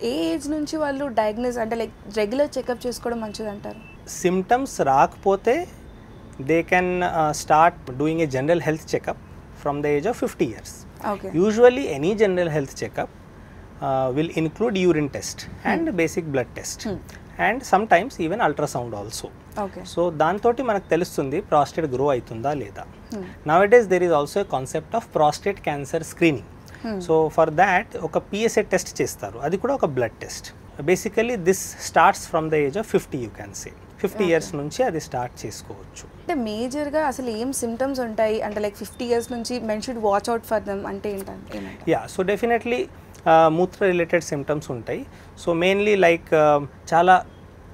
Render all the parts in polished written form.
ఏ age నుంచి వాళ్ళు diagnose అంటే లైక్ రెగ్యులర్ చెకప్ చేసుకోవడం మంచిదంటారు? సిమ్టమ్స్ రాకపోతే they can start doing a general health checkup from the age of 50 years. Okay. Usually any general health checkup will include urine test and basic blood test and sometimes even ultrasound also. Okay. So దాంతో మనకు తెలుస్తుంది prostate grow అవుతుందా లేదా. Nowadays there is also concept of prostate cancer screening. So for that ఒక PSA test చేస్తారు, అది కూడా ఒక blood test. Basically this starts from the age of 50, you can say 50 years నుంచి అది స్టార్ట్ చేసుకోవచ్చు. అంటే మేజర్గా అసలు ఏం సిమ్టమ్స్ ఉంటాయి అంటే లైక్ 50 years నుంచి men should watch out for them అంటే ఏంటంటే? యా, సో డెఫినెట్లీ మూత్ర రిలేటెడ్ సిమ్టమ్స్ ఉంటాయి. సో మెయిన్లీ లైక్ చాలా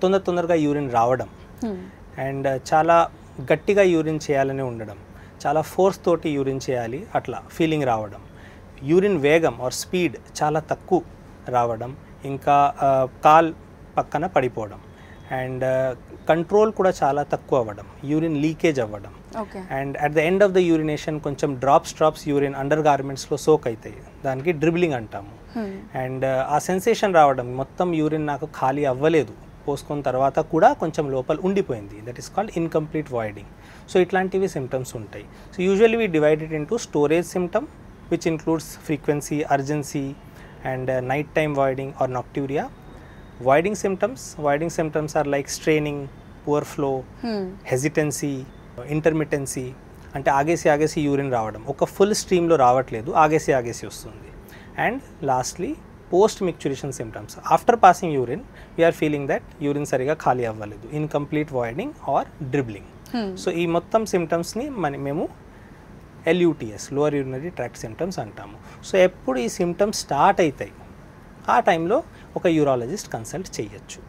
తొందరగా యూరిన్ రావడం అండ్ చాలా గట్టిగా యూరిన్ చేయాలని ఉండడం, చాలా ఫోర్స్ తోటి యూరిన్ చేయాలి అట్లా ఫీలింగ్ రావడం, యూరిన్ వేగం ఆర్ స్పీడ్ చాలా తక్కువ రావడం, ఇంకా కాల్ పక్కన పడిపోవడం అండ్ కంట్రోల్ కూడా చాలా తక్కువ అవ్వడం, యూరిన్ లీకేజ్ అవ్వడం and at the end of the urination కొంచెం డ్రాప్స్ యూరిన్ అండర్ గార్మెంట్స్లో సోక్ అవుతాయి, దానికి డ్రిబ్లింగ్ అంటాము. అండ్ ఆ సెన్సేషన్ రావడం మొత్తం యూరిన్ నాకు ఖాళీ అవ్వలేదు, పోసుకున్న తర్వాత కూడా కొంచెం లోపల ఉండిపోయింది, that is called incomplete voiding. So ఇట్లాంటివి సిమ్టమ్స్ ఉంటాయి. So usually we divided into storage symptom which includes frequency, urgency and night time voiding or nocturia. Voiding symptoms are like straining, poor flow, hesitancy, intermittency, అంటే ఆగేసి urine రావడం, ఒక full స్ట్రీమ్లో రావట్లేదు, ఆగేసి వస్తుంది. And lastly post micturition symptoms, after passing urine we are feeling that urine సరిగా ఖాళీ అవ్వలేదు, incomplete voiding or dribbling. So ఈ మొత్తం సిమ్టమ్స్ని మేము LUTS, lower urinary tract symptoms అంటాము. సో ఎప్పుడు ఈ సిమ్టమ్స్ స్టార్ట్ అవుతాయి ఆ టైంలో ఒక యూరాలజిస్ట్ కన్సల్ట్ చేయొచ్చు.